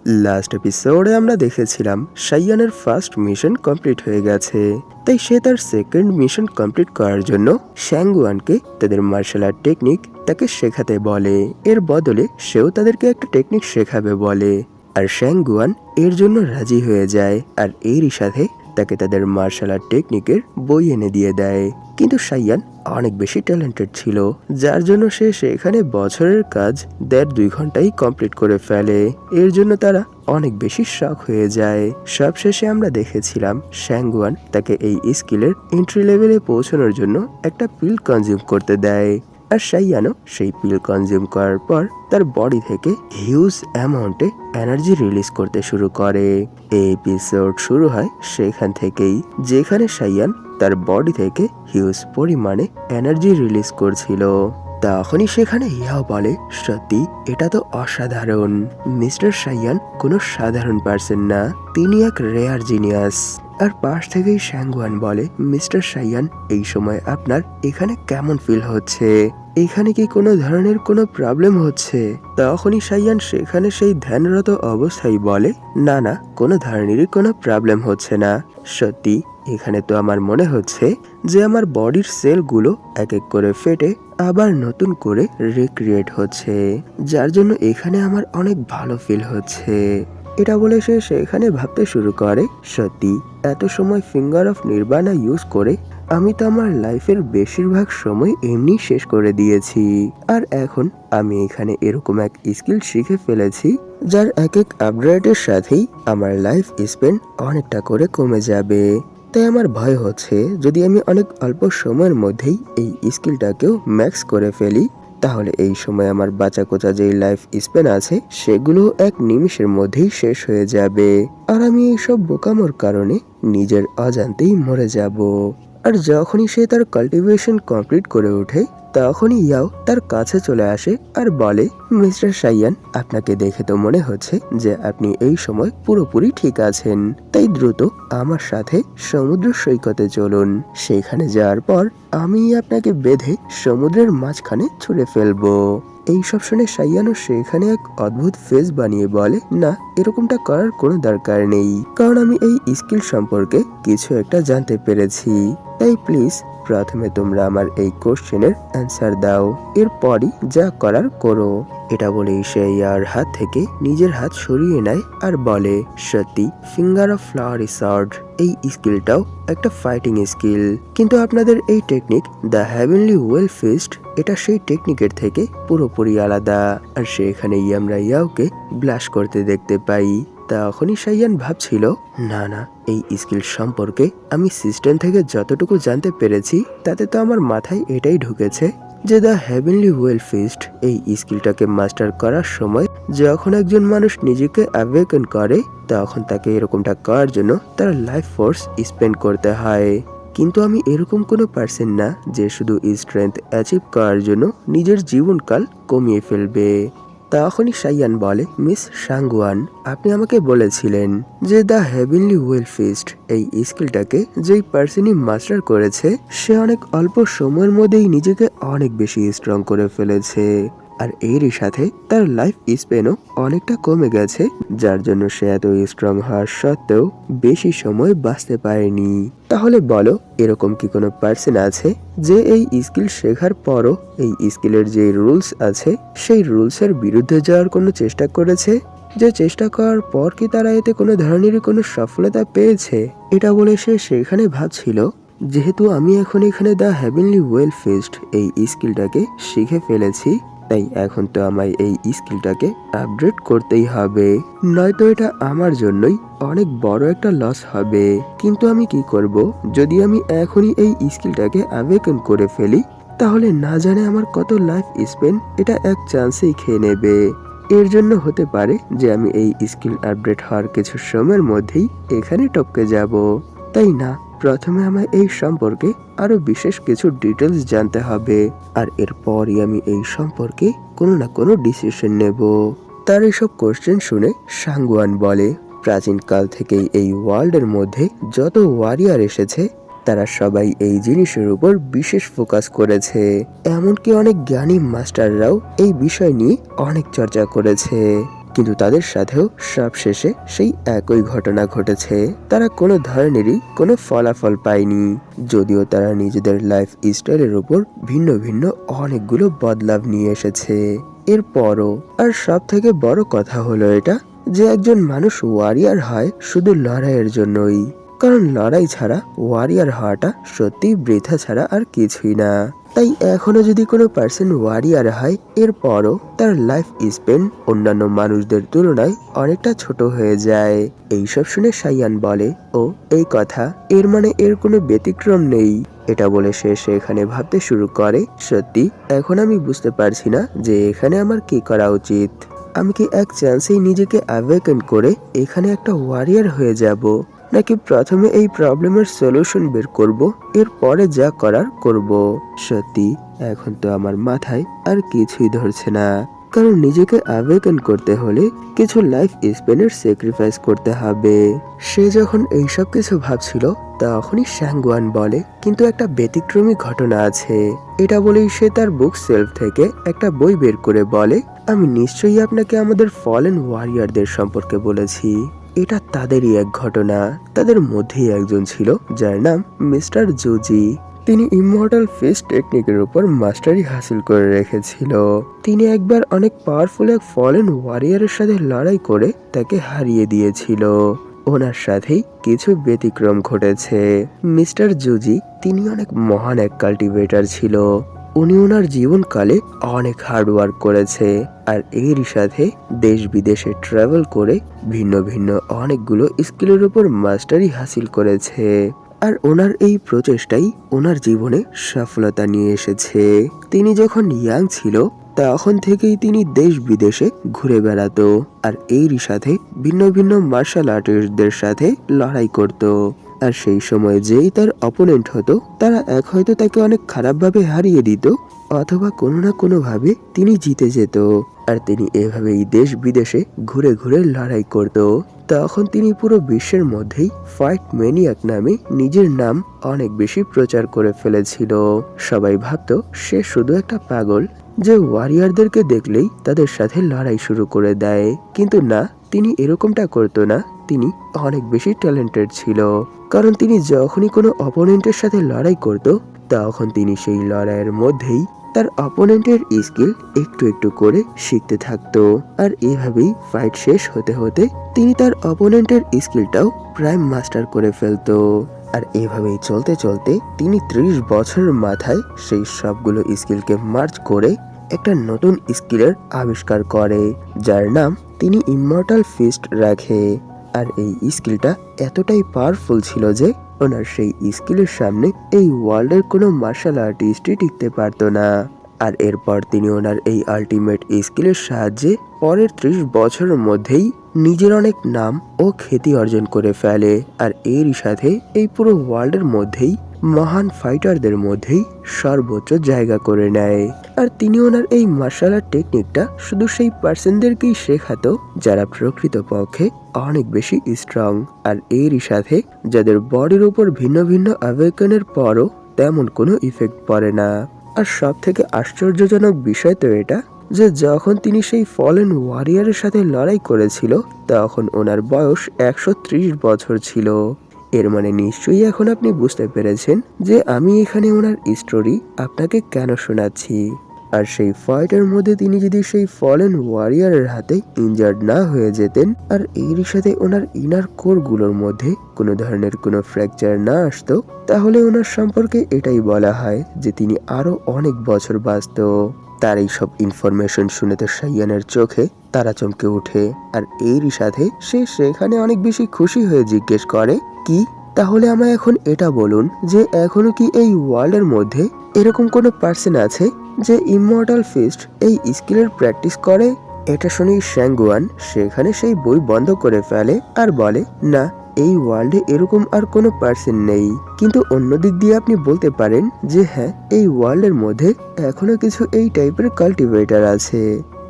Last এপিসোডে আমরা দেখেছিলাম শাইয়ানের ফার্স্ট মিশন কমপ্লিট হয়ে গেছে, তাই সে তার সেকেন্ড মিশন কমপ্লিট করার জন্য শ্যাঙ্গুয়ানকে তাদের মার্শাল আর্ট টেকনিক তাকে শেখাতে বলে। এর বদলে সেও তাদেরকে একটা টেকনিক শেখাবে বলে, আর শ্যাঙ্গুয়ান এর জন্য রাজি হয়ে যায় আর এরই সাথে তাকে তাদের মার্শাল আর্ট টেকনিকের বই এনে দিয়ে দেয়। কিন্তু শাইয়ান অনেক বেশি ট্যালেন্টেড ছিল, যার জন্য সে সেখানে বছরের কাজ 1.5-2 ঘন্টায় কমপ্লিট করে ফেলে। এর জন্য তারা অনেক বেশি শক হয়ে যায়। সবশেষে আমরা দেখেছিলাম শ্যাঙ্গুয়ান তাকে এই স্কিলের এন্ট্রি লেভেলে পৌঁছানোর জন্য একটা পিল কনজিউম করতে দেয়, আর শাইয়ানও সেই পিল কনজিউম করার পর তার বডি থেকে হিউজ অ্যামাউন্টে এনার্জি রিলিজ করতে শুরু করে। এই এপিসোড শুরু হয় সেখান থেকেই, যেখানে শাইয়ান তার বডি থেকে হিউজ পরিমাণে এনার্জি রিলিজ করছিল। তখনই সেখানে ইয়াও বলে, সত্যি এটা তো অসাধারণ। মিস্টার শাইয়ান কোনো সাধারণ পার্সন না, তিনি এক রেয়ার জিনিয়াস। আর পাশ থেকেই শ্যাঙ্গুয়ান বলে, মিস্টার শাইয়ান এই সময় আপনার এখানে কেমন ফিল হচ্ছে? এখানে কি কোনো ধরনের কোনো প্রবলেম হচ্ছে? তখনই শাইয়ান সেখানে সেই ধ্যানরত অবস্থায় বলে, না না, কোনো ধরনেরই কোনো প্রবলেম হচ্ছে না। সত্যি এখানে তো আমার মনে হচ্ছে যে আমার বডির সেলগুলো এক এক করে ফেটে আবার নতুন করে রিক্রিয়েট হচ্ছে, যার জন্য এখানে আমার অনেক ভালো ফিল হচ্ছে। এটা বলে সে সেখানে ভাবতে শুরু করে, সত্যি এত সময় ফিঙ্গার অফ নির্বাণা ইউজ করে আমি তো আমার লাইফের বেশিরভাগ সময় এমনি শেষ করে দিয়েছি, আর এখন আমি এখানে এরকম এক স্কিল শিখে ফেলেছি যার এক এক আপগ্রেডের সাথেই আমার লাইফ স্পেন অনেকটা করে কমে যাবে। তাই আমার ভয় হচ্ছে যদি আমি অনেক অল্প সময়ের মধ্যেই এই স্কিলটাকেও ম্যাক্স করে ফেলি, তাহলে এই সময় আমার বাঁচা কোচা যেই লাইফ স্পেন আছে সেগুলো এক নিমিষের মধ্যেই শেষ হয়ে যাবে, আর আমি এইসব বোকামোর কারণে নিজের অজান্তেই মরে যাব। আর যখনই সে তার কাল্টিভেশন কমপ্লিট করে ওঠে, তখনই ইয়াও তার কাছে চলে আসে আর বলে, মিস্টার শাইয়ান আপনাকে দেখে তো মনে হচ্ছে যে আপনি এই সময় পুরোপুরি ঠিক আছেন, তাই দ্রুত আমার সাথে সমুদ্র সৈকতে চলুন। সেখানে যাওয়ার পর আমি আপনাকে বেঁধে সমুদ্রের মাঝখানে ছুঁড়ে ফেলবো। এই সব শুনে শাইয়ানও সেখানে এক অদ্ভুত ফেস বানিয়ে বলে, না, এরকমটা করার কোনো দরকার নেই, কারণ আমি এই স্কিল সম্পর্কে কিছু একটা জানতে পেরেছি। তাই প্লিজ প্রথমে তোমরা আমার এই কোশ্চেনের অ্যান্সার দাও, এরপরই যা করার করো। এটা বলেই সে ইয়ার হাত থেকে নিজের হাত সরিয়ে নেয় আর বলে, সত্যি ফিঙ্গার অফ ফ্লাওয়ার সর্ড এই স্কিলটাও একটা ফাইটিং স্কিল, কিন্তু আপনাদের এই technique the heavenly well fist এটা সেই টেকনিকের থেকে পুরোপুরি আলাদা। আর সেখানে আমরা ইয়াওকে ব্লাশ করতে দেখতে পাই। তখনই শাইয়ান ভাবছিল, না না, এই স্কিল সম্পর্কে আমি সিস্টেম থেকে যতটুকু জানতে পেরেছি তাতে তো আমার মাথায় এটাই ঢুকেছে যে দ্য হেভেনলি ওয়েল ফিস্ট এই স্কিলটাকে মাস্টার করার সময় যখন একজন মানুষ নিজেকে অ্যাওয়েকেন করে, তখন তাকে এরকমটা করার জন্য তার লাইফ ফোর্স স্পেন্ড করতে হয়। কিন্তু আমি এরকম কোনো পার্সন না যে শুধু স্ট্রেংথ অ্যাচিভ করার জন্য নিজের জীবনকাল কমিয়ে ফেলবে। তখনই শাইয়ান বলে, মিস শাঙ্গুয়ান আপনি আমাকে বলেছিলেন যে দ্য হেভেনলি ওয়েল ফিস্ট এই স্কিলটাকে যেই পার্সনই মাস্টার করেছে সে অনেক অল্প সময়ের মধ্যেই নিজেকে অনেক বেশি স্ট্রং করে ফেলেছে, আর এরই সাথে তার লাইফ স্পেনও অনেকটা কমে গেছে, যার জন্য সে এত স্ট্রং হওয়ার সত্ত্বেও বেশি সময় বাঁচতে পারেনি। তাহলে বলো, এরকম কি কোনো পার্সন আছে যে এই স্কিল শেখার পরও এই স্কিলের যে রুলস আছে সেই রুলসের বিরুদ্ধে যাওয়ার কোনো চেষ্টা করেছে? যে চেষ্টা করার পর কি তারা এতে কোনো ধরনেরই কোনো সফলতা পেয়েছে? এটা বলে সে সেখানে ভাবছিল, যেহেতু আমি এখন এখানে দ্য হেভেনলি ওয়েল ফিস্ট এই স্কিলটাকে শিখে ফেলেছি, তাই এখন তো আমায় এই স্কিলটাকে আপগ্রেড করতেই হবে, নয়তো এটা আমার জন্যই অনেক বড় একটা লস হবে। কিন্তু আমি কি করব যদি আমি এখনই এই স্কিলটাকে অ্যাওয়েকেন করে ফেলি? তাহলে না জানে আমার কত লাইফ স্পেন এটা এক চান্সেই খেয়ে নেবে। এর জন্য হতে পারে যে আমি এই স্কিল আপডেট হওয়ার কিছু সময়ের মধ্যেই এখানে টপকে যাব। তাই না, প্রথমে আমায় এই সম্পর্কে আরো বিশেষ কিছু ডিটেলস জানতে হবে, আর এরপরই আমি এই সম্পর্কে কোনো না কোনো ডিসিশন নেব। তার এইসব কোশ্চেন শুনে শাঙ্গুয়ান বলে, প্রাচীনকাল থেকেই এই ওয়ার্ল্ডের মধ্যে যত ওয়ারিয়ার এসেছে তারা সবাই এই জিনিসের উপর বিশেষ ফোকাস করেছে, এমনকি অনেক জ্ঞানী মাস্টাররাও এই বিষয় নিয়ে অনেক চর্চা করেছে। কিন্তু তাদের সাথেও সবশেষে সেই একই ঘটনা ঘটেছে। তারা কোনো ধরনেরই কোনো ফলাফল পায়নি, যদিও তারা নিজেদের লাইফ স্টাইলের উপর ভিন্ন ভিন্ন অনেকগুলো বদলাভ নিয়ে এসেছে এরপরও। আর সব থেকে বড় কথা হলো এটা যে একজন মানুষ ওয়ারিয়ার হয় শুধু লড়াইয়ের জন্যই, কারণ লড়াই ছাড়া ওয়ারিয়ার হওয়াটা সত্যি বৃথা ছাড়া আর কিছুই না। তাই এখনো যদি কোনো পার্সন ওয়ারিয়ার হয় এরপরও তার লাইফ স্পেন অন্যান্য মানুষদের তুলনায় অনেকটা ছোট হয়ে যায়। এইসব শুনে সাইয়ান বলে, ও এই কথা, এর মানে এর কোনো ব্যতিক্রম নেই। এটা বলে সে সেখানে ভাবতে শুরু করে, সত্যি এখন আমি বুঝতে পারছি না যে এখানে আমার কি করা উচিত। আমি কি এক চান্সেই নিজেকে অ্যাওয়েকেন করে এখানে একটা ওয়ারিয়ার হয়ে যাব, নাকি প্রথমে এই প্রবলেমের সলিউশন বের করব, এরপরে যা করার করব। সত্যি এখন তো আমার মাথায় আর কিছুই ধরছে না, কারণ নিজেকে অ্যাওয়েকেন করতে হলে কিছু লাইফ স্পেনের স্যাক্রিফাইস করতে হবে। সে যখন এইসব কিছু ভাবছিল তখনই শ্যাঙ্গুয়ান বলে, কিন্তু একটা ব্যতিক্রমী ঘটনা আছে। এটা বলেই সে তার বুক সেলফ থেকে একটা বই বের করে বলে, আমি নিশ্চয়ই আপনাকে আমাদের ফলেন ওয়ারিয়ারদের সম্পর্কে বলেছি। এটা তাদেরই এক ঘটনা। তাদের মধ্যেই একজন ছিল যার নাম মিস্টার জুজি। তিনি ইমমর্টাল ফিস্ট টেকনিকের উপর মাস্টারি হাসিল করে রেখেছিল। তিনি একবার অনেক পাওয়ারফুল এক ফলেন ওয়ারিয়ারের সাথে লড়াই করে তাকে হারিয়ে দিয়েছিল। ওনার সাথেই কিছু ব্যতিক্রম ঘটেছে। মিস্টার জুজি তিনি অনেক মহান এক কাল্টিভেটর ছিল। উনি ওনার জীবনকালে অনেক হার্ড ওয়ার্ক করেছে, আর এরই সাথে দেশ বিদেশে ট্রাভেল করে ভিন্ন ভিন্ন অনেকগুলো স্কিলের উপর মাস্টারি হাসিল করেছে। আর ওনার এই প্রচেষ্টাই ওনার জীবনে সফলতা নিয়ে এসেছে। তিনি যখন ইয়াং ছিল তখন থেকেই তিনি দেশ বিদেশে ঘুরে বেড়াতো, আর এরই সাথে ভিন্ন ভিন্ন মার্শাল আর্টিস্টদের সাথে লড়াই করত। আর সেই সময় যেই তার অপোনেন্ট হতো তারা এক হয়তো তাকে অনেক খারাপভাবে হারিয়ে দিত, অথবা কোনো না কোনো ভাবে তিনি জিতে যেত। আর তিনি এভাবেই দেশ বিদেশে ঘুরে ঘুরে লড়াই করত। তখন তিনি পুরো বিশ্বের মধ্যেই ফাইট ম্যানিয়াক নামে নিজের নাম অনেক বেশি প্রচার করে ফেলেছিল। সবাই ভাবতো সে শুধু একটা পাগল যে ওয়ারিয়ারদেরকে দেখলেই তাদের সাথে লড়াই শুরু করে দেয়, কিন্তু না, তিনি এরকমটা করতো না। তিনি অনেক বেশি ট্যালেন্টেড ছিল, কারণ তিনি যখনই কোনো অপোনেন্টের সাথে লড়াই করত তখন তিনি সেই লড়াইয়ের মধ্যেই তার অপোনেন্টের স্কিল একটু একটু করে শিখতে থাকতো। আর এভাবেই ফাইট শেষ হতে হতে তিনি তার অপোনেন্টের স্কিলটাও প্রাইম মাস্টার করে ফেলতো। আর এভাবেই চলতে চলতে তিনি 30 বছরের মাথায় সেই সবগুলো স্কিলকে মার্জ করে একটা নতুন স্কিলের আবিষ্কার করে, যার নাম তিনি ইমমর্টাল ফিস্ট রাখে। আর এই স্কিলটা এতটাই পাওয়ারফুল ছিল যে ওনার সেই স্কিলের সামনে এই ওয়ার্ল্ডের কোনো মার্শাল আর্টিস্টই টিকতে পারতো না। আর এরপর তিনি ওনার এই আল্টিমেট স্কিলের সাহায্যে পরের 30 বছরের মধ্যেই নিজের অনেক নাম ও খ্যাতি অর্জন করে ফেলে। আর এরই সাথে এই পুরো ওয়ার্ল্ডের মধ্যেই মহান ফাইটারদের মধ্যেই সর্বোচ্চ জায়গা করে নেয়। আর তিনি ওনার এই মার্শাল আর্ট টেকনিকটা শুধু সেই পার্সনদেরকেই শেখাতো যারা প্রকৃতপক্ষে অনেক বেশি স্ট্রং, আর এরই সাথে যাদের বডির উপর ভিন্ন ভিন্ন অ্যাওয়েকেনের পরও তেমন কোনো ইফেক্ট পড়ে না। আর সব থেকে আশ্চর্যজনক বিষয় তো এটা যে যখন তিনি সেই ফলেন ওয়ারিয়ারের সাথে লড়াই করেছিল তখন ওনার বয়স 130 বছর ছিল। এর মানে নিশ্চয়ই এখন আপনি বুঝতে পেরেছেন যে আমি এখানে ওনার স্টোরি আপনাকে কেন শোনাচ্ছি। আর সেই ফাইটের মধ্যে তিনি যদি সেই ফলেন ওয়ারিয়ারের হাতে ইনজার্ড না হয়ে যেতেন, আর এরই সাথে ওনার ইনার কোর গুলোর মধ্যে কোনো ধরনের কোনো ফ্র্যাকচার না আসতো, তাহলে ওনার সম্পর্কে এটাই বলা হয় যে তিনি আরো অনেক বছর বাঁচত। তার এই সব ইনফরমেশন শুনে তো সাইয়ানের চোখে তারা চমকে ওঠে। আর এরই সাথে সে সেখানে অনেক বেশি খুশি হয়ে জিজ্ঞেস করে, কি তাহলে আমায় এখন এটা বলুন যে এখনো কি এই ওয়ার্ল্ডের মধ্যে এরকম কোনো পার্সন আছে যে ইমমর্টাল ফিস্ট এই স্কিলের প্র্যাকটিস করে? এটা শুনেই শ্যাঙ্গুয়ান সেখানে সেই বই বন্ধ করে ফেলে আর বলে, না, এই ওয়ার্ল্ডে এরকম আর কোনো পার্সন নেই। কিন্তু অন্য দিক দিয়ে আপনি বলতে পারেন যে হ্যাঁ, এই ওয়ার্ল্ডের মধ্যে এখনো কিছু এই টাইপের কাল্টিভেটর আছে।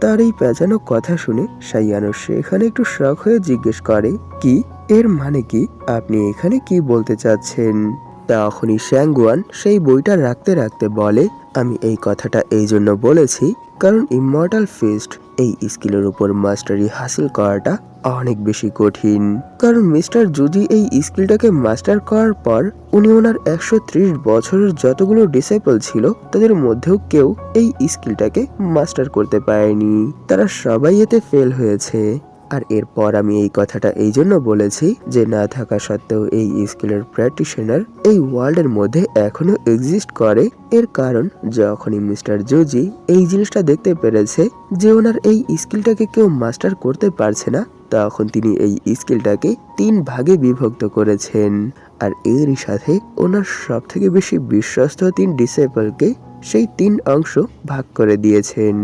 তার এই পেঁচানো কথা শুনে সাইয়ানো সেখানে একটু শক হয়ে জিজ্ঞেস করে, কি, এর মানে কি? আপনি এখানে কি বলতে চাচ্ছেন? তখনই শ্যাঙ্গুয়ান সেই বইটা রাখতে রাখতে বলে, আমি এই কথাটা এই জন্য বলেছি কারণ ইমমর্টাল ফিস্ট এই স্কিলের উপর মাস্টারি হাসিল করাটা অনেক বেশি কঠিন। কারণ মিস্টার জুজি এই স্কিলটাকে মাস্টার করার পর উনি ওনার 130 বছরের যতগুলো ডিসাইপল ছিল তাদের মধ্যেও কেউ এই স্কিলটাকে মাস্টার করতে পারেনি। তারা সবাই এতে ফেল হয়েছে। আর এরপর আমি এই কথাটা এই জন্য বলেছি যে না থাকা সত্ত্বেও এই স্কিলের প্র্যাকটিশনার এই ওয়ার্ল্ডের মধ্যে এখনো এক্সিস্ট করে। এর কারণ যখনই মিস্টার জুজি এই জিনিসটা দেখতে পেরেছে যে ওনার এই স্কিলটাকে কেউ মাস্টার করতে পারছে না, তখন তিনি এই স্কিলটাকে 3 ভাগে বিভক্ত করেছেন। আর এরই সাথে ওনার সব থেকে বেশি বিশ্বস্ত 3 ডিসেবলকে সেই 3 অংশ ভাগ করে দিয়েছেন।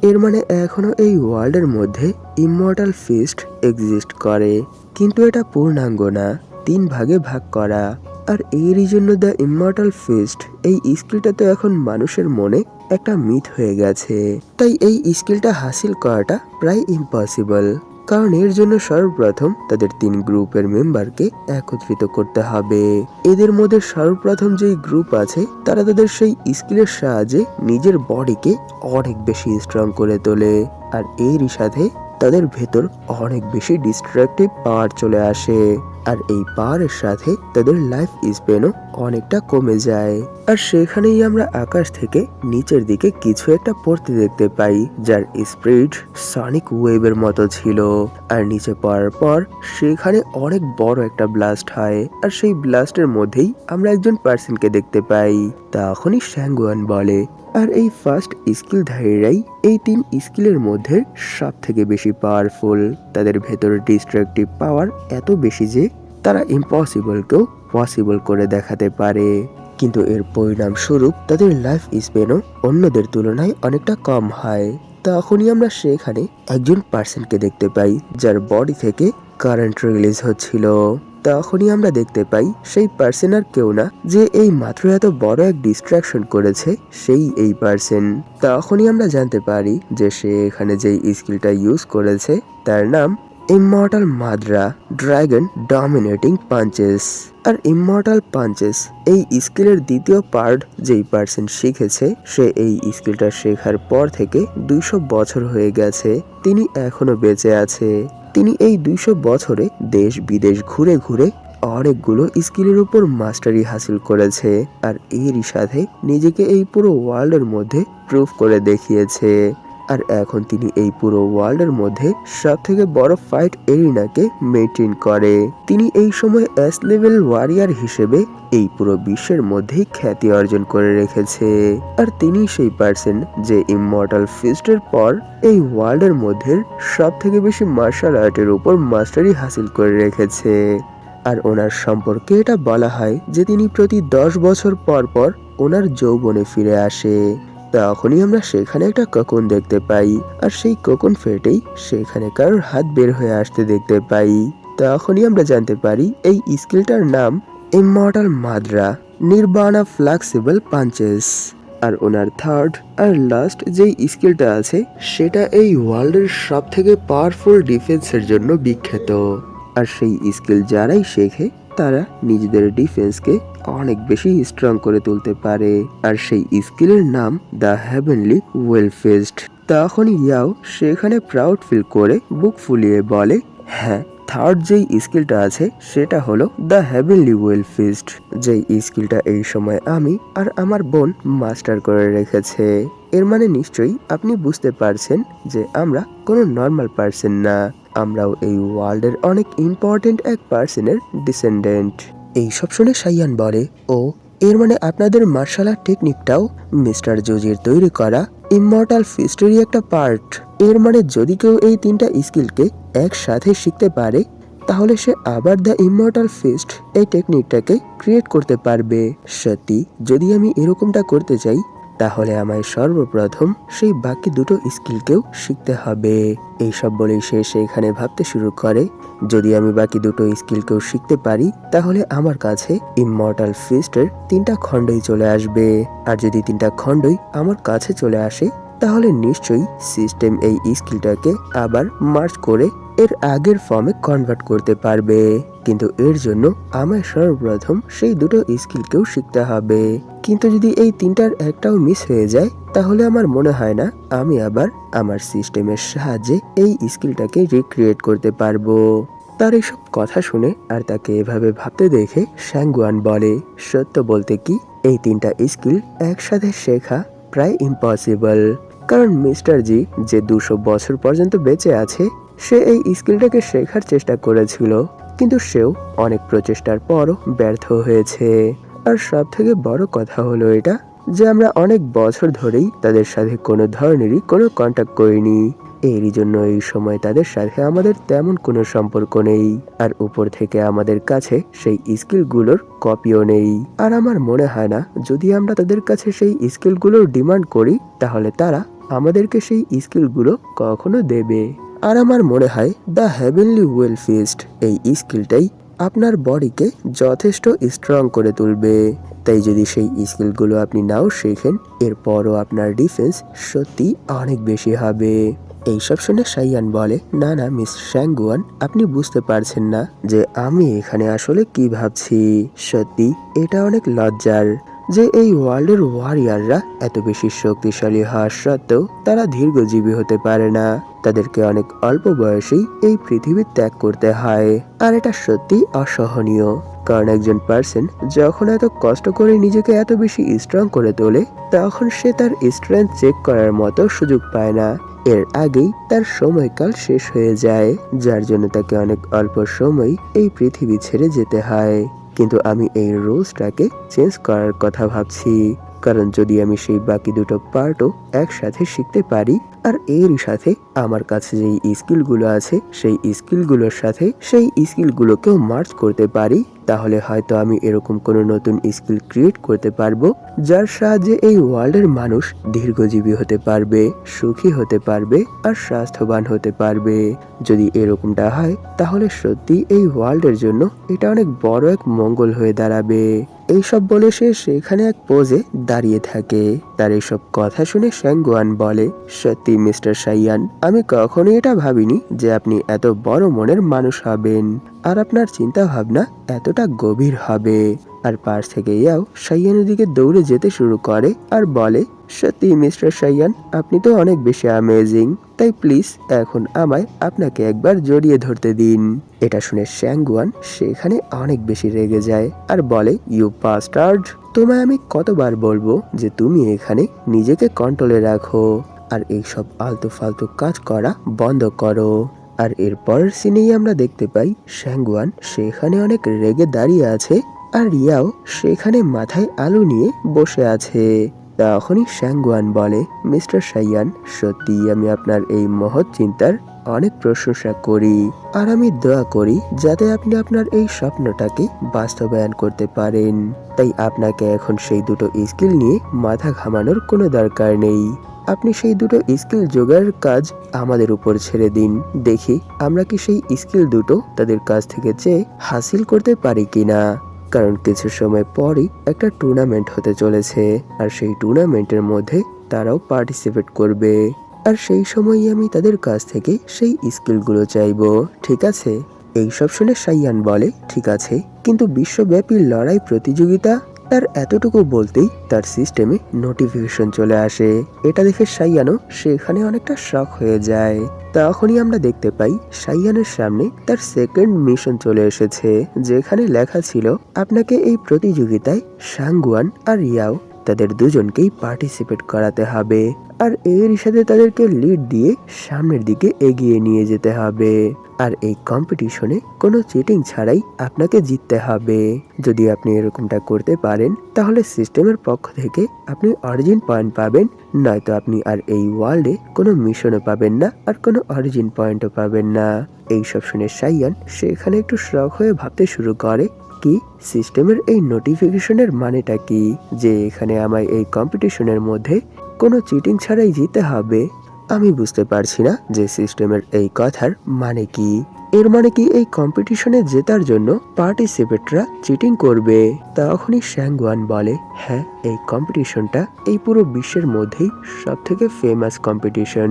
এর মানে এখনো এই ওয়ার্ল্ডের মধ্যে ইমমর্টাল ফিস্ট এক্সিস্ট করে, কিন্তু এটা পূর্ণাঙ্গ না, 3 ভাগে ভাগ করা। আর এরই জন্য দ্য ইমমর্টাল ফিস্ট এই স্কিলটা তো এখন মানুষের মনে একটা মিথ হয়ে গেছে। তাই এই স্কিলটা হাসিল করাটা প্রায় ইম্পসিবল। কারণ এর জন্য সর্বপ্রথম তাদের 3 গ্রুপের মেম্বারকে একত্রিত করতে হবে। এদের মধ্যে সর্বপ্রথম যেই গ্রুপ আছে তারা তাদের সেই স্কিলের সাহায্যে নিজের বডিকে অনেক বেশি স্ট্রং করে তোলে। আর এরই সাথে তাদের ভেতর অনেক বেশি ডিস্ট্রাকটিভ পাওয়ার চলে আসে। আর এই পাওয়ারের সাথে তাদের লাইফ স্প্যানও অনেকটা কমে যায়। আর সেখানেই আমরা আকাশ থেকে নিচের দিকে কিছু একটা পড়তে দেখতে পাই, যার স্পিড সনিক ওয়েভের মতো ছিল। আর নিচে পড়ার পর সেখানে অনেক বড় একটা ব্লাস্ট হয়। আর সেই ব্লাস্টের মধ্যেই আমরা একজন পার্সনকে দেখতে পাই। তখনই শ্যাঙ্গুয়ান বলে, আর এই ফার্স্ট স্কিলধারীরাই এই 3 স্কিলের মধ্যে সব থেকে বেশি পাওয়ারফুল। তাদের ভেতরে ডিস্ট্রাকটিভ পাওয়ার এত বেশি যে তারা ইম্পসিবলকেও পসিবল করে দেখাতে পারে। কিন্তু এর পরিণাম স্বরূপ তাদের লাইফ স্প্যানও অন্যদের তুলনায় অনেকটা কম হয়। তখনই আমরা সেখানে একজন পার্সনকে দেখতে পাই যার বডি থেকে কারেন্ট রিলিজ হচ্ছিল। তখনই আমরা দেখতে পাই সেই পার্সন আর কেউ না যে এই মাত্র এত বড় এক ডিস্ট্রাকশন করেছে সেই এই পার্সন। তখনই আমরা জানতে পারি যে সে এখানে যেই স্কিলটা ইউজ করেছে তার নাম ইমমর্টাল মাদ্রা ড্রাগন ডমিনেটিং পাঞ্চেস। আর ইমমর্টাল পাঞ্চেস এই স্কিলের দ্বিতীয় পার্ট যেই পার্সন শিখেছে সে এই স্কিলটা শেখার পর থেকে 200 বছর হয়ে গেছে। তিনি এখনো বেঁচে আছে। তিনি এই 200 বছরে দেশ বিদেশ ঘুরে ঘুরে অনেকগুলো স্কিলের উপর মাস্টারি হাসিল করেছে। আর এরই সাথে নিজেকে এই পুরো ওয়ার্ল্ডের মধ্যে প্রুভ করে দেখিয়েছে। আর এখন তিনি এই পুরো ওয়ার্ল্ডের মধ্যে সব থেকে বড় ফাইট এরিনাকে মেইনটেইন করে। তিনি এই সময় এস লেভেল ওয়ারিয়ার হিসেবে এই পুরো বিশ্বের মধ্যেই খ্যাতি অর্জন করে রেখেছে। আর তিনি সেই পার্সন যে ইমমর্টাল ফিস্টের পর এই ওয়ার্ল্ডের মধ্যে সব থেকে বেশি মার্শাল আর্টের উপর মাস্টারি হাসিল করে রেখেছে। আর ওনার সম্পর্কে এটা বলা হয় যে তিনি প্রতি 10 বছর পর পর ওনার যৌবনে ফিরে আসে। তখনই আমরা সেখানে একটা কোকন দেখতে পাই। আর সেই কোকন ফেটেই সেখানে কারোর হাত বের হয়ে আসতে দেখতে পাই। তখনই আমরা জানতে পারি এই স্কিলটার নাম immortal Madra Nirbana flexible punches. আর ওনার থার্ড আর লাস্ট যেই স্কিলটা আছে সেটা এই ওয়ার্ল্ডের সব থেকে পাওয়ারফুল ডিফেন্সের জন্য বিখ্যাত। আর সেই স্কিল যারাই শেখে তারা নিজেদের ডিফেন্সকে অনেক বেশি স্ট্রং করে তুলতে পারে। আর সেই স্কিলের নাম দ্য হেভেনলি ওয়েল ফিস্ট। তখন ইয়াও সেখানে প্রাউড ফিল করে বুক ফুলিয়ে বলে, হ্যাঁ থার্ড যেই স্কিলটা আছে সেটা হলো দ্য হেভেনলি ওয়েল ফিস্ট, যেই স্কিলটা এই সময় আমি আর আমার বোন মাস্টার করে রেখেছে। এর মানে নিশ্চয়ই আপনি বুঝতে পারছেন যে আমরা কোনো নর্মাল পার্সন না, আমরাও এই ওয়ার্ল্ডের অনেক ইম্পর্টেন্ট এক পার্সনের ডিসেন্ডেন্ট। এইসব শুনে সাইয়ান বলে, ও এর মানে আপনাদের মার্শাল আর্ট টেকনিকটাও মিস্টার জোজির তৈরি করা ইমমর্টাল ফিস্টেরই একটা পার্ট। এর মানে যদি কেউ এই 3টা স্কিলকে একসাথে শিখতে পারে তাহলে সে আবার দ্য ইমমর্টাল ফিস্ট এই টেকনিকটাকে ক্রিয়েট করতে পারবে। সত্যি যদি আমি এরকমটা করতে চাই তাহলে আমায় সর্বপ্রথম সেই বাকি দুটো স্কিলকেও শিখতে হবে। এইসব বলেই সে সেখানে ভাবতে শুরু করে, যদি আমি বাকি দুটো স্কিলকেও শিখতে পারি তাহলে আমার কাছে ইমমর্টাল ফিস্টের 3টা খণ্ডই চলে আসবে। আর যদি 3টা খণ্ডই আমার কাছে চলে আসে তাহলে নিশ্চয়ই সিস্টেম এই স্কিলটাকে আবার মার্জ করে এর আগের ফর্মে কনভার্ট করতে পারবে। কিন্তু এর জন্য আমায় সর্বপ্রথম সেই দুটো স্কিলকেও শিখতে হবে। কিন্তু যদি এই তিনটার একটাও মিস হয়ে যায় তাহলে আমার মনে হয় না আমি আবার আমার সিস্টেমের সাহায্যে এই স্কিলটাকে রিক্রিয়েট করতে পারবো। তার এসব কথা শুনে আর তাকে এভাবে ভাবতে দেখে শ্যাঙ্গুয়ান বলে, সত্য বলতে কি এই তিনটা স্কিল একসাথে শেখা প্রায় ইম্পসিবল। কারণ মিস্টার জি যে 200 বছর পর্যন্ত বেঁচে আছে সে এই স্কিলটাকে শেখার চেষ্টা করেছিল, কিন্তু সেও অনেক প্রচেষ্টার পরও ব্যর্থ হয়েছে। আর সব থেকে বড় কথা হলো এটা যে আমরা অনেক বছর ধরেই তাদের সাথে কোনো ধরনেরই কোনো কন্ট্যাক্ট করিনি। এরই জন্য এই সময় তাদের সাথে আমাদের তেমন কোনো সম্পর্ক নেই। আর উপর থেকে আমাদের কাছে সেই স্কিলগুলোর কপিও নেই। আর আমার মনে হয় না যদি আমরা তাদের কাছে সেই স্কিলগুলোর ডিমান্ড করি তাহলে তারা আমাদেরকে সেই স্কিলগুলো কখনো দেবে। আর আমার মনে হয় দ্য হেভেনলি ওয়েল ফিস্ট এই স্কিলটাই আপনার বডিকে যথেষ্ট স্ট্রং করে তুলবে। তাই যদি সেই স্কিলগুলো আপনি নাও শেখেন এরপরও আপনার ডিফেন্স সত্যি অনেক বেশি হবে। এইসব শুনে সাইয়ান বলে, না না মিস শ্যাঙ্গুয়ান, আপনি বুঝতে পারছেন না যে আমি এখানে আসলে কি ভাবছি। সত্যি এটা অনেক লজ্জার যে এই ওয়ার্ল্ডের ওয়ারিয়াররা এত বেশি শক্তিশালী হওয়া সত্ত্বেও তারা দীর্ঘজীবী হতে পারে না। তাদেরকে অনেক অল্প বয়সেই এই পৃথিবী ত্যাগ করতে হয়। আর এটা সত্যি অসহনীয়। কারণ একজন পার্সন যখন এত কষ্ট করে নিজেকে এত বেশি স্ট্রং করে তোলে তখন সে তার স্ট্রেংথ চেক করার মতো সুযোগ পায় না। এর আগেই তার সময়কাল শেষ হয়ে যায়, যার জন্য তাকে অনেক অল্প সময় এই পৃথিবী ছেড়ে যেতে হয়। কিন্তু আমি এই রুলসটাকে চেঞ্জ করার কথা ভাবছি। কারণ যদি আমি সেই বাকি দুটো পার্টও একসাথে শিখতে পারি আর এরই সাথে আমার কাছে যেই স্কিলগুলো আছে সেই স্কিলগুলোর সাথে সেই স্কিলগুলোকেও মার্জ করতে পারি তাহলে হয়তো আমি এরকম কোনো নতুন স্কিল ক্রিয়েট করতে পারবো যার সাহায্যে এই ওয়ার্ল্ডের মানুষ দীর্ঘজীবী হতে পারবে, সুখী হতে পারবে আর স্বাস্থ্যবান হতে পারবে। যদি এরকমটা হয় তাহলে সত্যি এই ওয়ার্ল্ডের জন্য এটা অনেক বড় এক মঙ্গল হয়ে দাঁড়াবে। এইসব বলে সে সেখানে এক পোজে দাঁড়িয়ে থাকে। তার এইসব কথা শুনে শ্যাঙ্গুয়ান বলে, সত্যি মিস্টার সাইয়ান, আমি কখনোই এটা ভাবিনি যে আপনি এত বড় মনের মানুষ হবেন আর আপনার চিন্তা ভাবনা এতটা গভীর হবে। আর পাশ থেকে ইয়াও সাইয়ানের দিকে দৌড়ে যেতে শুরু করে আর বলে, সত্যি মিস্টার সাইয়ান, আপনি তো অনেক বেশি অ্যামেজিং। তাই প্লিজ এখন আমায় আপনাকে একবার জড়িয়ে ধরতে দিন। এটা শুনে শ্যাঙ্গুয়ান সেখানে অনেক বেশি রেগে যায় আর বলে, ইউ বাস্টার্ড, তোমায় আমি কতবার বলবো যে তুমি এখানে নিজেকে কন্ট্রোলে রাখো আর এইসব আলতু ফালতু কাজ করা বন্ধ করো। আর এরপরের সিনেই আমরা দেখতে পাই শ্যাঙ্গুয়ান সেখানে অনেক রেগে দাঁড়িয়ে আছে আর ইয়াও সেখানে মাথায় আলু নিয়ে বসে আছে। তখনই শ্যাঙ্গুয়ান বলে, মিস্টার সাইয়ান, সত্যি আমি আপনার এই মহৎ চিন্তার অনেক প্রশংসা করি আর আমি দোয়া করি যাতে আপনি আপনার এই স্বপ্নটাকে বাস্তবায়ন করতে পারেন। তাই আপনাকে এখন সেই দুটো স্কিল নিয়ে মাথা ঘামানোর কোনো দরকার নেই। আপনি সেই দুটো স্কিল জোগাড়ের কাজ আমাদের উপর ছেড়ে দিন, দেখি আমরা কি সেই স্কিল দুটো তাদের কাছ থেকে চেয়ে হাসিল করতে পারি কিনা। কারণ কিছু সময় পরই একটা টুর্নামেন্ট হতে চলেছে আর সেই টুর্নামেন্টের মধ্যে তারাও পার্টিসিপেট করবে। আর সেই সময়ই আমি তাদের কাছ থেকে সেই স্কিলগুলো চাইবো, ঠিক আছে? এইসব শুনে সাইয়ান বলে, ঠিক আছে, কিন্তু বিশ্বব্যাপী লড়াই প্রতিযোগিতা। তার এতটুকু বলতেই তার সিস্টেমে নোটিফিকেশন চলে আসে। এটা দেখে সাইয়ানও সেখানে অনেকটা শক হয়ে যায়। তখনই আমরা দেখতে পাই সাইয়ানের সামনে তার সেকেন্ড মিশন চলে এসেছে, যেখানে লেখা ছিল আপনাকে এই প্রতিযোগিতায় সাঙ্গুয়ান আর ইয়াও তাদের দুজনকেই পার্টিসিপেট করাতে হবে আর এর সাথে তাদেরকে লিড দিয়ে সামনের দিকে এগিয়ে নিয়ে যেতে হবে। আর এই কম্পিটিশনে কোনো চিটিং ছাড়াই আপনাকে জিততে হবে। যদি আপনি এরকমটা করতে পারেন তাহলে সিস্টেমের পক্ষ থেকে আপনি অরিজিন পয়েন্ট পাবেন, নয়তো আপনি আর এই ওয়ার্ল্ডে কোনো মিশনও পাবেন না আর কোনো অরিজিন পয়েন্টও পাবেন না। এইসব শুনে সাইয়ান সেখানে একটু শক হয়ে ভাবতে শুরু করে, কি সিস্টেমের এই নোটিফিকেশনের মানেটা কি যে এখানে আমায় এই কম্পিটিশনের মধ্যে কোনো চিটিং ছাড়াই জিততে হবে। আমি বুঝতে পারছি না যে সিস্টেমের এই কথার মানে কি। এর মানে কি এই কম্পিটিশনে জেতার জন্য পার্টিসিপেটরা চিটিং করবে? তখনই শ্যাঙ্গুয়ান বলে, হ্যাঁ, এই কম্পিটিশনটা এই পুরো বিশ্বের মধ্যেই সব থেকে ফেমাস কম্পিটিশন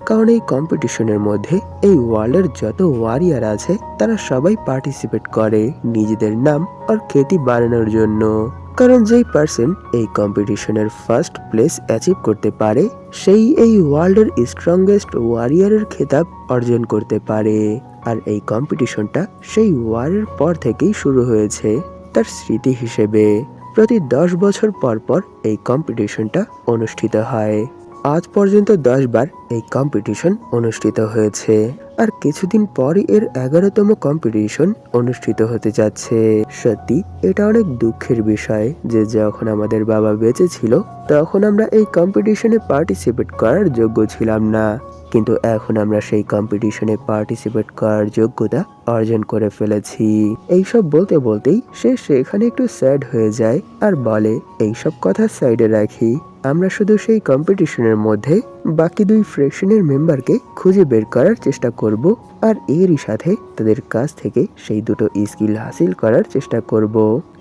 কারণ এই কম্পিটিশনের মধ্যে এই ওয়ার্ল্ডের যত ওয়ারিয়ার আছে তারা সবাই পার্টিসিপেট করে নিজেদের নাম আর খ্যাতি বাড়ানোর জন্য। কারণ যেই পার্সন এই কম্পিটিশনের ফার্স্ট প্লেস অ্যাচিভ করতে পারে সেই এই ওয়ার্ল্ডের স্ট্রংগেস্ট ওয়ারিয়ারের খেতাব অর্জন করতে পারে। আর এই কম্পিটিশনটা সেই ওয়ারের পর থেকেই শুরু হয়েছে তার স্মৃতি হিসেবে। প্রতি 10 বছর পর পর এই কম্পিটিশনটা অনুষ্ঠিত হয়। আজ পর্যন্ত 10 বার এই কম্পিটিশন অনুষ্ঠিত হয়েছে আর কিছুদিন পরই এর 11তম কম্পিটিশন অনুষ্ঠিত হতে যাচ্ছে। সত্যি এটা অনেক দুঃখের বিষয় যে যখন আমাদের বাবা বেঁচে ছিল তখন আমরা এই কম্পিটিশনে পার্টিসিপেট করার যোগ্য ছিলাম না, কিন্তু এখন আমরা সেই কম্পিটিশনে পার্টিসিপেট করার যোগ্যতা অর্জন করে ফেলেছি। এইসব বলতে বলতেই সে সেখানে একটু স্যাড হয়ে যায় আর বলে এইসব কথা সাইডে রাখি, আমরা শুধু সেই কম্পিটিশনের মধ্যে বাকি 2 ফ্র্যাকশনের মেম্বারকে খুঁজে বের করার চেষ্টা করব আর এরই সাথে তাদের কাছ থেকে সেই দুটো স্কিল হাসিল করার চেষ্টা করব।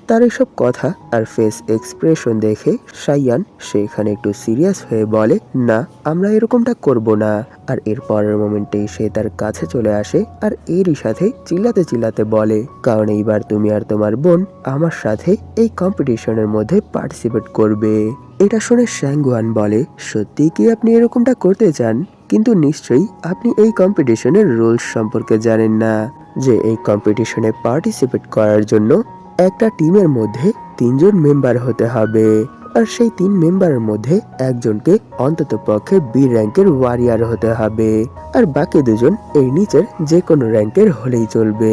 তার এসব কথা আর ফেস এক্সপ্রেশন দেখে সাইয়ান সেখানে একটু সিরিয়াস হয়ে বলে, না আমরা এরকমটা করব না। আর এর পরের মোমেন্টেই সে তার কাছে চলে আসে আর এরই সাথে চিল্লাতে চিল্লাতে বলে, কারণ এইবার তুমি আর তোমার বোন আমার সাথে এই কম্পিটিশনের মধ্যে পার্টিসিপেট করবে। এটা শুনে শ্যাঙ্গুয়ান বলে, সত্যি কি আপনি এরকমটা করতে চান? কিন্তু নিশ্চয়ই আপনি এই কম্পিটিশনের রুলস সম্পর্কে জানেন না, যে এই কম্পিটিশনে পার্টিসিপেট করার জন্য একটা টিমের মধ্যে 3 জন মেম্বার হতে হবে আর সেই 3 মেম্বারের মধ্যে একজনকে অন্তত পক্ষে বি র্যাঙ্কের ওয়ারিয়ার হতে হবে আর বাকি 2 জন এই নিচের যে কোনো র্যাঙ্কের হলেই চলবে।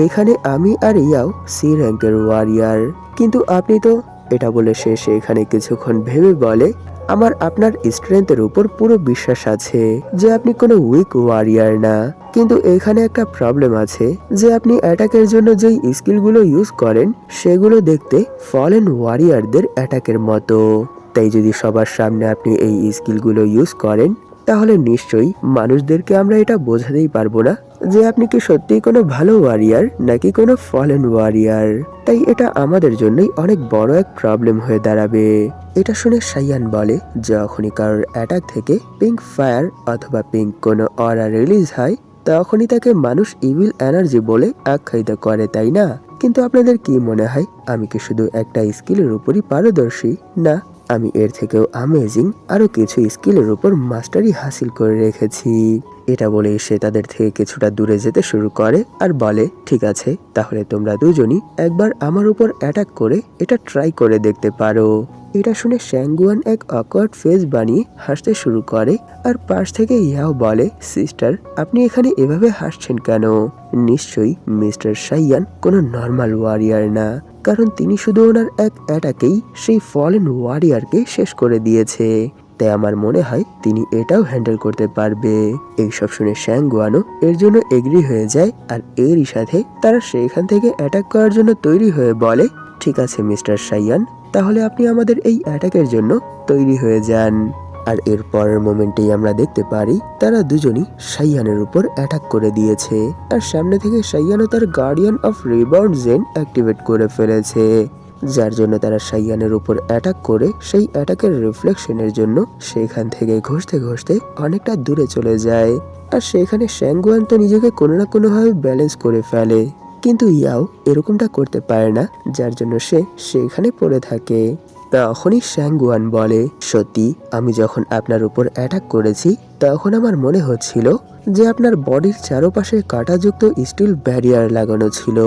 এখানে আমি আর ইয়াও সি র্যাঙ্কের ওয়ারিয়ার, কিন্তু আপনি তো, এটা বলে সে সেখানে কিছুক্ষণ ভেবে বলে, আমার আপনার স্ট্রেংথের উপর পুরো বিশ্বাস আছে যে আপনি কোনো উইক ওয়ারিয়ার না, কিন্তু এখানে একটা প্রবলেম আছে যে আপনি অ্যাটাকের জন্য যেই স্কিলগুলো ইউজ করেন সেগুলো দেখতে ফলেন ওয়ারিয়ারদের অ্যাটাকের মতো। তাই যদি সবার সামনে আপনি এই স্কিলগুলো ইউজ করেন তাহলে নিশ্চয়ই মানুষদেরকে আমরা এটা বোঝাতেই পারবো না যে আপনি কি সত্যিই কোনো ভালো ওয়ারিয়ার নাকি কোনো ফলেন ওয়ারিয়ার। তাই এটা আমাদের জন্যই অনেক বড় এক প্রবলেম হয়ে দাঁড়াবে। এটা শুনে সাইয়ান বলে, যখনই কারোর অ্যাটাক থেকে পিঙ্ক ফায়ার অথবা পিঙ্ক কোনো অরা রিলিজ হয় তখনই তাকে মানুষ ইভিল এনার্জি বলে আখ্যায়িত করে, তাই না? কিন্তু আপনাদের কি মনে হয় আমি কি শুধু একটা স্কিলের উপরই পারদর্শী? না, আমি এর থেকেও অ্যামেজিং আরো কিছু স্কিলের উপর মাস্টারি হাসিল করে রেখেছি। এটা বলে সে তাদের থেকে কিছুটা দূরে যেতে শুরু করে আর বলে, ঠিক আছে তাহলে তোমরা দুজনই একবার আমার উপর অ্যাটাক করে এটা ট্রাই করে দেখতে পারো। এটা শুনে শ্যাঙ্গুয়ান এক অকওয়ার্ড ফেস বানিয়ে হাসতে শুরু করে আর পাশ থেকে ইয়াও বলে, সিস্টার আপনি এখানে এভাবে হাসছেন কেন? নিশ্চয়ই মিস্টার সাইয়ান কোনো নর্মাল ওয়ারিয়ার না, কারণ তিনি শুধু ওনার এক অ্যাটাকেই সেই ফলেন ওয়ারিয়ারকে শেষ করে দিয়েছে। তাই আমার মনে হয় তিনি এটাও হ্যান্ডেল করতে পারবে। এইসব শুনে শ্যাঙ্গুয়ানও এর জন্য এগ্রি হয়ে যায় আর এরই সাথে তারা সেখান থেকে অ্যাটাক করার জন্য তৈরি হয়ে বলে, ঠিক আছে মিস্টার সাইয়ান, তাহলে আপনি আমাদের এই অ্যাটাকের জন্য তৈরি হয়ে যান। আর এর পরের মোমেন্টেই আমরা দেখতে পারি তারা দুজনই সাইয়ানের উপর অ্যাটাক করে দিয়েছে আর সামনে থেকে সাইয়ানও তার guardian of rebound zen activate করে ফেলেছে, যার জন্য তারা সাইয়ানের উপর অ্যাটাক করে সেই অ্যাটাকের রিফ্লেকশনের জন্য সেখান থেকে ঘষতে ঘষতে অনেকটা দূরে চলে যায়। আর সেখানে শ্যাঙ্গুয়ান তো নিজেকে কোনো না কোনোভাবে ব্যালেন্স করে ফেলে, কিন্তু ইয়াও এরকমটা করতে পারে না, যার জন্য সে সেখানে পড়ে থাকে। তখনই শ্যাঙ্গুয়ান বলে, সত্যি আমি যখন আপনার উপর অ্যাটাক করেছি তখন আমার মনে হচ্ছিল যে আপনার বডির চারপাশে কাঁটাযুক্ত স্টিল ব্যারিয়ার লাগানো ছিল।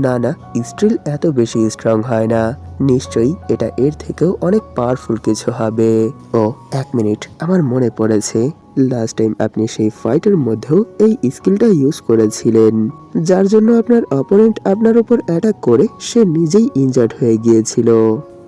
না না, স্টিল এত বেশি স্ট্রং হয় না, নিশ্চয়ই এটা এর থেকেও অনেক পাওয়ারফুল কিছু হবে। ও 1 মিনিট, আমার মনে পড়েছে, লাস্ট টাইম আপনি সেই ফাইটের মধ্যেও এই স্কিলটা ইউজ করেছিলেন, যার জন্য আপনার অপোনেন্ট আপনার উপর অ্যাটাক করে সে নিজেই ইনজার্ড হয়ে গিয়েছিল।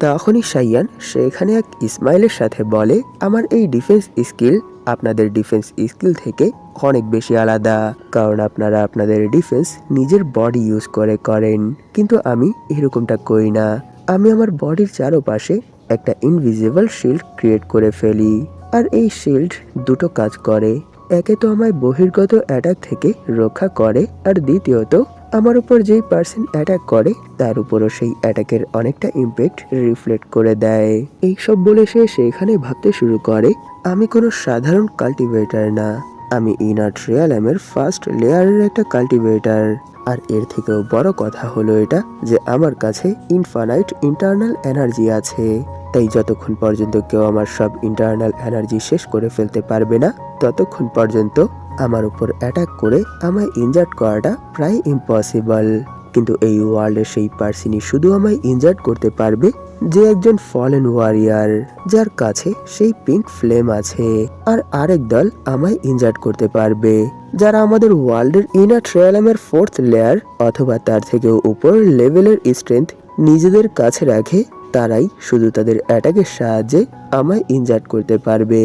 তখনই সাইয়ান সেখানে এক স্মাইলের সাথে বলে, আমার এই ডিফেন্স স্কিল আপনাদের ডিফেন্স স্কিল থেকে অনেক বেশি আলাদা, কারণ আপনারা আপনাদের ডিফেন্স নিজের বডি ইউজ করে করেন, কিন্তু আমি এরকমটা করি না। আমি আমার বডির চারপাশে একটা ইনভিজিবল শিল্ড ক্রিয়েট করে ফেলি আর এই শিল্ড দুটো কাজ করে, একে তো আমায় বহির্গত অ্যাটাক থেকে রক্ষা করে আর দ্বিতীয়ত আমার উপর যেই পার্সন অ্যাটাক করে তার উপরও সেই অ্যাটাকের অনেকটা ইম্প্যাক্ট রিফ্লেক্ট করে দেয়। এইসব বলে সে সেখানে ভাবতে শুরু করে, আমি কোনো সাধারণ কাল্টিভেটর না, আমি ইনার্ট রিয়ালামের ফার্স্ট লেয়ারের একটা কাল্টিভেটর। আর এর থেকেও বড় কথা হলো এটা যে আমার কাছে ইনফানাইট ইন্টারনাল এনার্জি আছে। তাই যতক্ষণ পর্যন্ত কেউ আমার সব ইন্টারনাল এনার্জি শেষ করে ফেলতে পারবে না, ততক্ষণ পর্যন্ত আমার উপর অ্যাটাক করে আমায় ইনজার্ড করাটা প্রায় ইম্পসিবল। কিন্তু এই ওয়ার্ল্ডের সেই পার্সনই শুধু আমায় ইনজার্ড করতে পারবে যে একজন ফলেন ওয়ারিয়ার, যার কাছে সেই পিঙ্ক ফ্লেম আছে। আর আরেক দল আমায় ইনজার্ড করতে পারবে যারা আমাদের ওয়ার্ল্ডের ইনার ট্রায়ালামের ফোর্থ লেয়ার অথবা তার থেকেও উপর লেভেলের স্ট্রেংথ নিজেদের কাছে রাখে। তারাই শুধু তাদের অ্যাটাকের সাহায্যে আমায় ইনজার্ড করতে পারবে।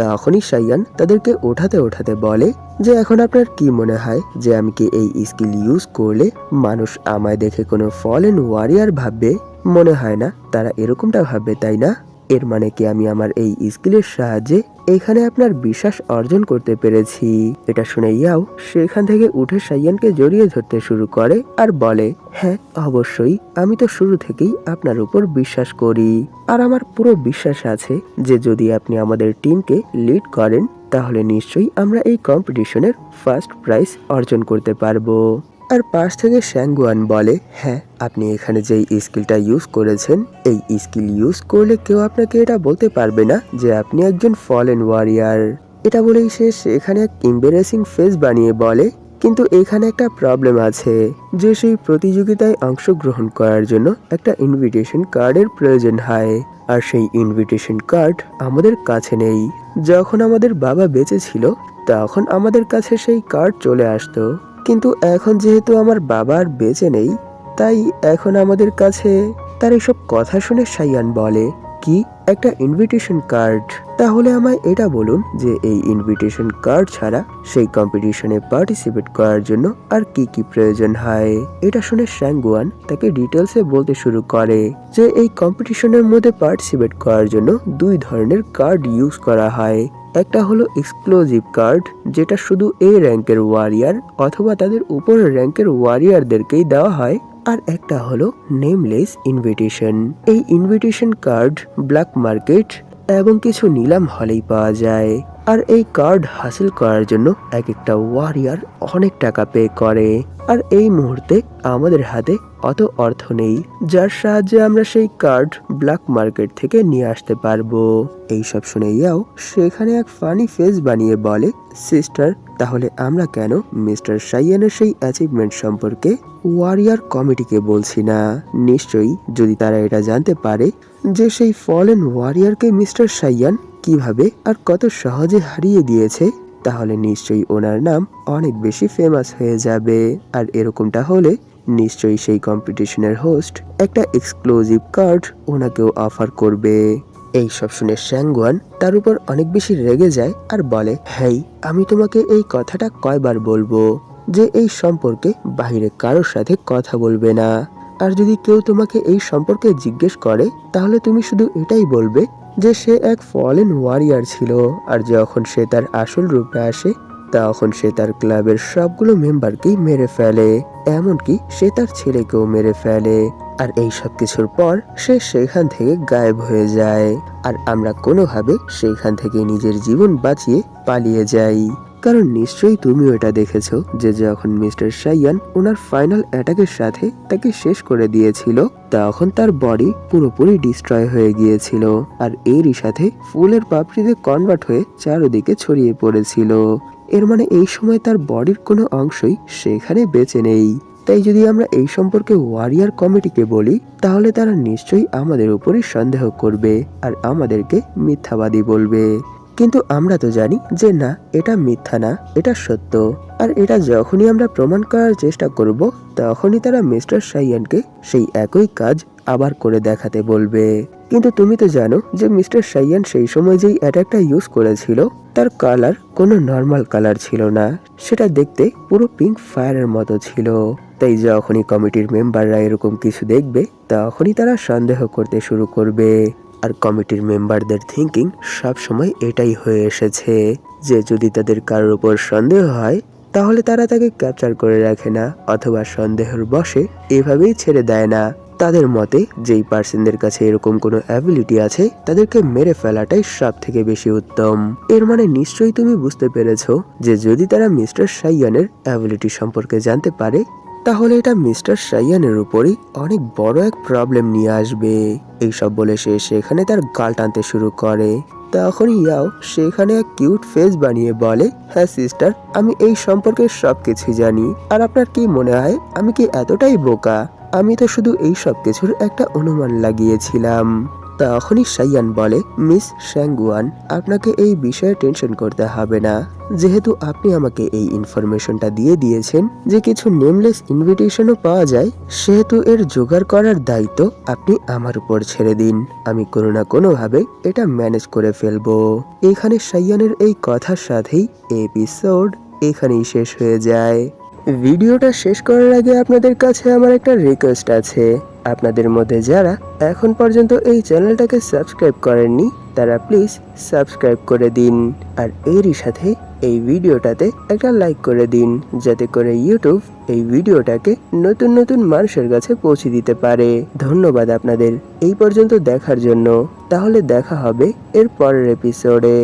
তখনই সাইয়ান তাদেরকে ওঠাতে ওঠাতে বলে যে এখন আপনার কি মনে হয় যে আমি কি এই স্কিল ইউজ করলে মানুষ আমায় দেখে কোনো ফলেন ওয়ারিয়ার ভাববে? মনে হয় না তারা এরকমটা ভাববে, তাই না? এর মানে কি আমি আমার এই স্কিলের সাহায্যে এখানে আপনার বিশ্বাস অর্জন করতে পেরেছি। এটা শুনে ইয়াও সেখান থেকে উঠে সাইয়ানকে জড়িয়ে ধরতে শুরু করে আর বলে, হ্যাঁ অবশ্যই, আমি তো শুরু থেকেই আপনার উপর বিশ্বাস করি। আর আমার পুরো বিশ্বাস আছে যে যদি আপনি আমাদের টিমকে লিড করেন তাহলে নিশ্চয়ই আমরা এই কম্পিটিশনের ফার্স্ট প্রাইজ অর্জন করতে পারবো। আর পাশ থেকে শ্যাঙ্গুয়ান বলে, হ্যাঁ আপনি এখানে যেই স্কিলটা ইউজ করেছেন, এই স্কিল ইউজ করলে কেউ আপনাকে এটা বলতে পারবে না যে আপনি একজন ফলেন ওয়ারিয়ার। এটা বলেই সে সেখানে এক এম্বারেসিং ফেস বানিয়ে বলে, কিন্তু এখানে একটা প্রবলেম আছে যে সেই প্রতিযোগিতায় অংশগ্রহণ করার জন্য একটা ইনভিটেশন কার্ডের প্রয়োজন হয়। আর সেই ইনভিটেশন কার্ড আমাদের কাছে নেই। যখন আমাদের বাবা বেঁচে ছিল তখন আমাদের কাছে সেই কার্ড চলে আসতো, কিন্তু এখন যেহেতু আমার বাবা আর বেঁচে নেই তাই এখন আমাদের কাছে। তার এসব কথা শুনে সাইয়ান বলে, কি একটা ইনভিটেশন কার্ড? তাহলে আমায় এটা বলুন যে এই ইনভিটেশন কার্ড ছাড়া সেই কম্পিটিশনে পার্টিসিপেট করার জন্য আর কি কি প্রয়োজন হয়। এটা শুনে শ্যাঙ্গুয়ান তাকে ডিটেলসে বলতে শুরু করে যে এই কম্পিটিশনের মধ্যে পার্টিসিপেট করার জন্য দুই ধরনের কার্ড ইউজ করা হয়। একটা হলো এক্সক্লুসিভ কার্ড, যেটা শুধু এ র্যাঙ্কের ওয়ারিয়ার অথবা তাদের উপরের র্যাঙ্কের ওয়ারিয়ারদেরকেই দেওয়া হয়। আর একটা হলো নেমলেস ইনভিটেশন। এই ইনভিটেশন কার্ড ব্ল্যাক মার্কেট এবং কিছু নিলাম হলেই পাওয়া যায়। আর এই কার্ড হাসিল করার জন্য এক একটা ওয়ারিয়ার অনেক টাকা পে করে। আর এই মুহূর্তে আমাদের হাতে অত অর্থ নেই যার সাহায্যে আমরা সেই কার্ড ব্ল্যাক মার্কেট থেকে নিয়ে আসতে পারবো। এইসব শুনে ইয়াও সেখানে এক ফানি ফেস বানিয়ে বলে, সিস্টার তাহলে আমরা কেন মিস্টার সাইয়ানের সেই অ্যাচিভমেন্ট সম্পর্কে ওয়ারিয়ার কমিটিকে বলছি না? নিশ্চয়ই যদি তারা এটা জানতে পারে যে সেই ফলেন ওয়ারিয়ারকে মিস্টার সাইয়ান কিভাবে আর কত সহজে হারিয়ে দিয়েছে, তাহলে নিশ্চয়ই ওনার নাম অনেক বেশি ফেমাস হয়ে যাবে। আর এরকমটা হলে নিশ্চয়ই সেই কম্পিটিশনের হোস্ট একটা এক্সক্লুসিভ কার্ড ওনাকেও অফার করবে। এই সব শুনে শ্যাঙ্গুয়ান তার উপর অনেক বেশি রেগে যায় আর বলে, হেই আমি তোমাকে এই কথাটা কয়বার বলবো যে এই সম্পর্কে বাইরে কারোর সাথে কথা বলবে না। আর যদি কেউ তোমাকে এই সম্পর্কে জিজ্ঞেস করে তাহলে তুমি শুধু এটাই বলবে যে সে এক ফলেন ওয়ারিয়ার ছিল, আর যখন সে তার আসল রূপে আসে তখন সে তার ক্লাবের সবগুলো মেম্বারকেই মেরে ফেলে, এমনকি সে তার ছেলেকেও মেরে ফেলে। আর এই সব কিছুর পর সে সেখান থেকে গায়েব হয়ে যায়। আর আমরা কোনোভাবে সেখান থেকে নিজের জীবন বাঁচিয়ে পালিয়ে যাই। কারণ নিশ্চয়ই তুমিও এটা দেখেছো যে যখন মিস্টার সাইয়ান ওনার ফাইনাল অ্যাটাকের সাথে তাকে শেষ করে দিয়েছিল তখন তার বডি পুরোপুরি ডিস্ট্রয় হয়ে গিয়েছিল, আর এরই সাথে ফুলের পাপড়িতে কনভার্ট হয়ে চারদিকে ছড়িয়ে পড়েছিল। এর মানে এই সময় তার বডির কোনো অংশই সেখানে বেঁচে নেই। তাই যদি আমরা এই সম্পর্কে ওয়ারিয়ার কমিটিকে বলি তাহলে তারা নিশ্চয়ই আমাদের উপরই সন্দেহ করবে আর আমাদেরকে মিথ্যাবাদী বলবে। কিন্তু আমরা তো জানি যে না, এটা মিথ্যা না, এটা সত্য। আর এটা যখনই আমরা প্রমাণ করার চেষ্টা করব তখনই তারা মিস্টার সাইয়ানকে সেই একই কাজ আবার করে দেখাতে বলবে। কিন্তু তুমি তো জানো যে মিস্টার সাইয়ান সেই সময় যেই অ্যাটাকটা ইউজ করেছিল তার কালার কোনো নর্মাল কালার ছিল না, সেটা দেখতে পুরো পিঙ্ক ফায়ারের মতো ছিল। তাই যখনই কমিটির মেম্বাররা এরকম কিছু দেখবে তখনই তারা সন্দেহ করতে শুরু করবে। আর কমিটির মেম্বারদের থিঙ্কিং সব সময় এটাই হয়ে এসেছে যে যদি তাদের কারোর উপর সন্দেহ হয় তাহলে তারা তাকে ক্যাপচার করে রাখে না অথবা সন্দেহের বশে এভাবেই ছেড়ে দেয় না। তাদের মতে যেই পার্সনদের কাছে এরকম কোনো অ্যাবিলিটি আছে তাদেরকে মেরে ফেলাটাই সব থেকে বেশি উত্তম। এর মানে নিশ্চয়ই তুমি বুঝতে পেরেছো যে যদি তারা মিস্টার সাইয়ানের অ্যাবিলিটি সম্পর্কে জানতে পারে তাহলে এটা মিস্টার সাইয়ানের উপরই অনেক বড় এক প্রবলেম নিয়ে আসবে। এইসব বলে সে সেখানে তার গাল টানতে শুরু করে। তখন ইয়াও সেখানে এক কিউট ফেস বানিয়ে বলে, হ্যাঁ সিস্টার, আমি এই সম্পর্কে সবকিছু জানি। আর আপনার কি মনে হয় আমি কি এতটাই বোকা? আমি তো শুধু এই সব কিছুর একটা অনুমান লাগিয়েছিলাম। তখনই সাইয়ান বলে, মিস শ্যাঙ্গুয়ান, আপনাকে এই বিষয়ে টেনশন করতে হবে না। যেহেতু আপনি আমাকে এই ইনফরমেশনটা দিয়ে দিয়েছেন যে কিছু নেমলেস ইনভিটেশনও পাওয়া যায়, সেহেতু এর জোগাড় করার দায়িত্ব আপনি আমার উপর ছেড়ে দিন। আমি কোনো না কোনোভাবে এটা ম্যানেজ করে ফেলবো। এখানে সাইয়ানের এই কথার সাথেই এপিসোড এখানেই শেষ হয়ে যায়। ভিডিওটা শেষ করার আগে আপনাদের কাছে আমার একটা রিকোয়েস্ট আছে। আপনাদের মধ্যে যারা এখন পর্যন্ত এই চ্যানেলটাকে সাবস্ক্রাইব করেননি তারা প্লিজ সাবস্ক্রাইব করে দিন। আর এরই সাথে এই ভিডিওটাতে একটা লাইক করে দিন, যাতে করে ইউটিউব এই ভিডিওটাকে নতুন নতুন মানুষের কাছে পৌঁছে দিতে পারে। ধন্যবাদ আপনাদের এই পর্যন্ত দেখার জন্য। তাহলে দেখা হবে এর পরের এপিসোডে।